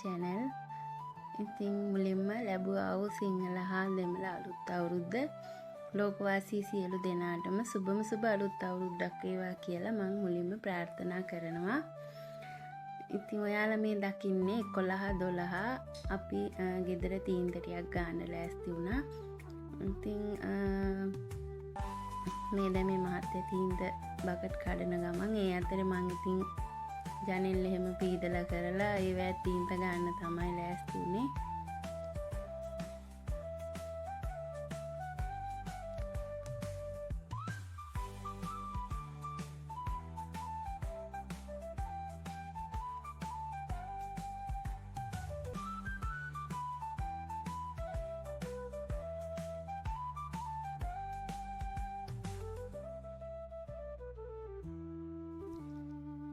channel. ඉතින් මුලින්ම ලැබුවා වූ සිංහල හා දෙමළ අලුත් අවුරුද්ද ලෝකවාසී සියලු දෙනාටම සුබම සුබ අලුත් අවුරුද්දක් වේවා කියලා මම මුලින්ම ප්‍රාර්ථනා කරනවා. ඉතින් ඔයාලා මේ දකින්නේ 11:12 අපි ගෙදර තීන්දටියක් ගන්න ලෑස්ති වුණා. ඉතින් මේ දැන් මේ මහත්තයා තීන්ද බකට් කඩන ගමන් ඒ අතරේ මං ඉතින් ජනෙල් එහෙම පීදලා කරලා ඒවැත් තීන්ත ගන්න තමයි ලෑස්ති වුණේ.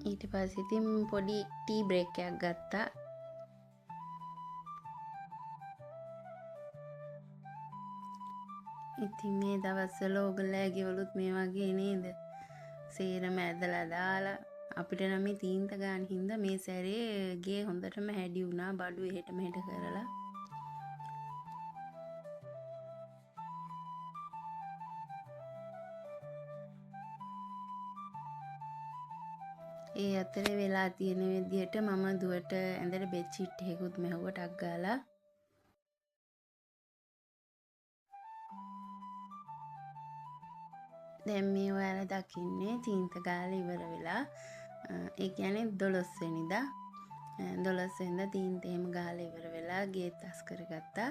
ඊට පස්සේ ඉතින් පොඩි ටී බ්‍රේක් එකක් ගත්තා. ඉතින් මේ දවස්වල ඕගොල්ලෝ ගෙවලුත් මේ වගේ නේද? සේරම ඇදලා දාලා අපිට නම් මේ තීන්ත ගන්න හින්දා මේ සැරේ ගේ හොඳටම හැඩි වුණා බඩු එහෙට මෙහෙට කරලා. ඒ අතරේ වෙලා තියෙන විදිහට මම දුවට ඇඳට බෙඩ්ෂීට් එකකුත් මෙහුව ටක් ගාලා දැන් මේ ඔයාලා දකින්නේ තීන්ත ගාලා ඉවර වෙලා ඒ කියන්නේ 12 වෙනිදා 12 වෙනිදා තීන්ත එහෙම ගාලා ඉවර වෙලා ගේත් අස් කරගත්තා.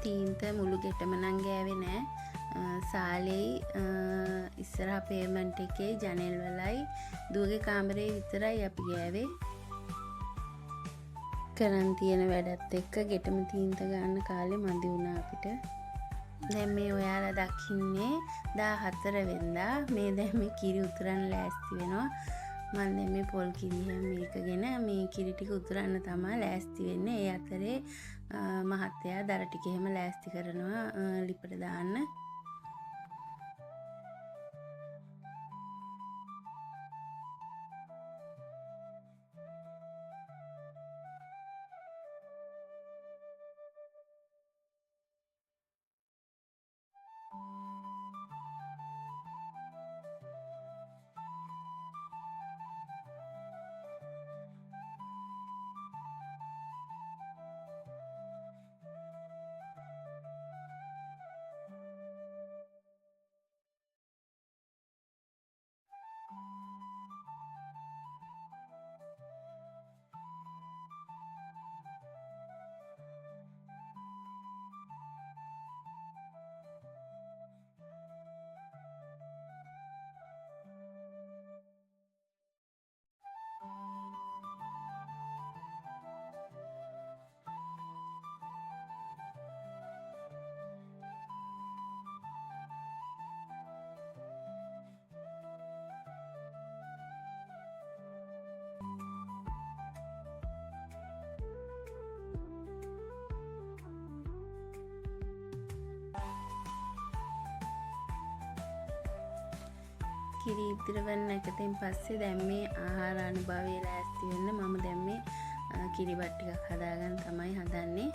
තීන්ත මුළු ගෙටම නම් ගෑවේ නෑ. සාලෙයි ඉස්සරහා පේමන්ට් එකේ ජනෙල් වලයි දුවගේ කාමරේ විතරයි අපි ගෑවේ. කරන් තියෙන වැඩත් එක්ක ගෙටම තීන්ත ගන්න කාලේ මදි වුණා අපිට. දැන් මේ ඔයාලා දකින්නේ 14 වෙනිදා මේ දැන් මේ කිරි උතුරන්න ලෑස්ති වෙනවා. මම දැන් මේ පොල් කිරි හැම මේකගෙන මේ කිරි ටික උතුරන්න තමයි ලෑස්ති වෙන්නේ. ඒ අතරේ මහත්තයා දර ටික එහෙම ලෑස්ති කරනවා ලිපට දාන්න. කිරි ඉතිරවන්න එකතෙන් පස්සේ දැන් මේ ආහාර අනුභවය ලෑස්ති වෙන්න මම දැන් මේ කිරිබත් ටිකක් හදාගන්න තමයි හදන්නේ.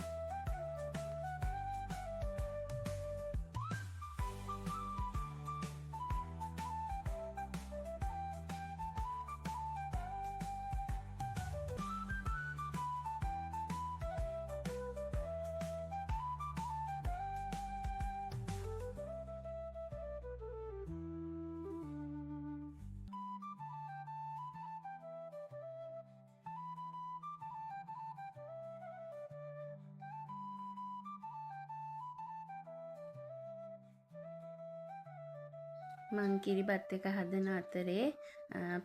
මං කිරිබත් එක හදන අතරේ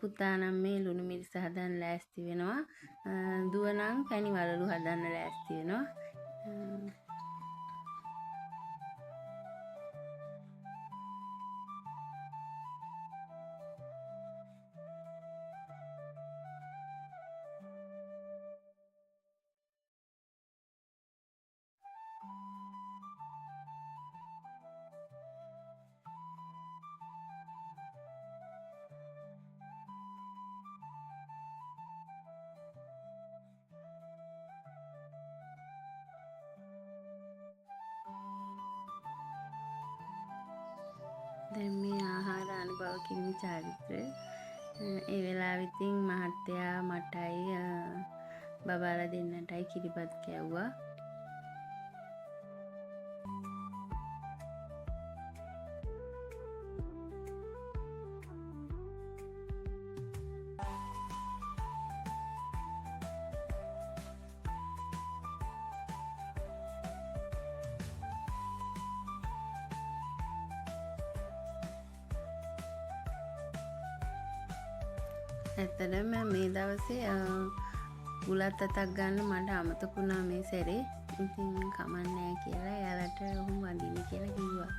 පුතා නම් මේ ලුණු මිරිස හදන්න ලෑස්ති වෙනවා. දුව නම් පැණි වලලු හදන්න ලෑස්ති වෙනවා. දැන් මේ ආහාර අනුභව කිරීම චාරිත්‍රය ඒ වෙලාවෙ ඉතින් මහත්තයා මටයි බබාලා දෙන්නටයි කිරිබත් කැව්වා. ඇත්තටම මේ දවසේ බුලත් අතක් ගන්න මට අමතක වුණා මේ සැරේ. ඉතින් කමන්නේ කියලා එයාලට ඔහොම වඳින්න කියලා කිව්වා.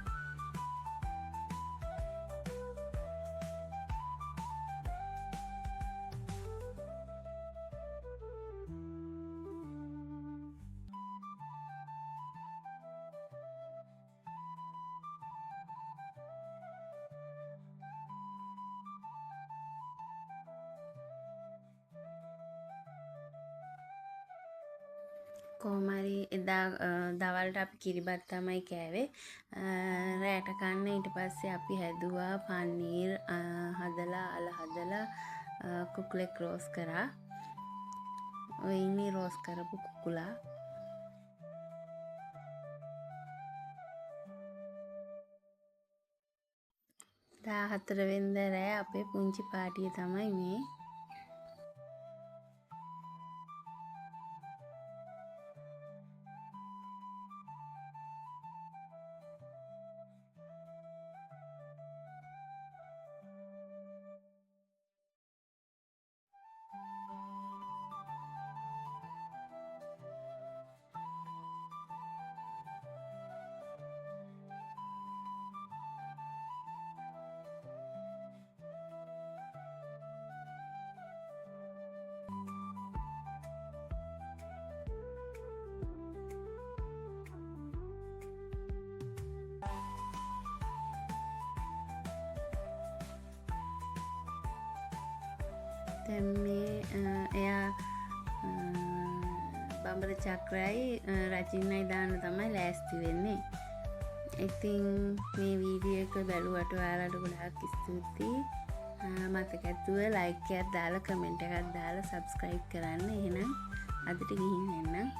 කොහොම හරි එදා දවල්ට අපි කිරිබත් තමයි කෑවේ. රැට කන්න ඊට පස්සේ අපි හැදුවා පන්නීර් හදලා අල හදලා කුකුලෙක් රෝස් කරා. ඔය ඉන්නේ රෝස් කරපු කුකුලා. 14 වෙනිදා රෑ අපේ පුංචි පාටිය තමයි මේ. දැන් මේ එයා බඹර චක්‍රයයි රචින්නයි දාන්න තමයි ලෑස්ති වෙන්නේ. ඉතින් මේ වීඩියෝ එක බැලුවට ඔයාලට ගොඩාක් ස්තුතියි. මතක ඇතුව ලයික් එකක් දාලා කමෙන්ට් එකක් දාලා සබ්ස්ක්‍රයිබ් කරන්න. එහෙනම් අදට ගිහින් එන්න.